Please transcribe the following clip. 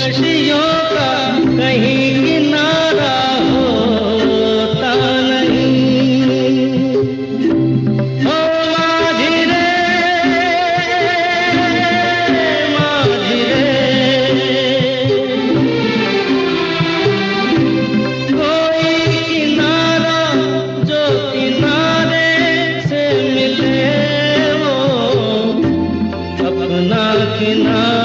खुशियों का कहीं किनारा होता नहीं। ओ माझी रे, माझी रे, कोई किनारा जो किनारे से मिले वो अपना किनारा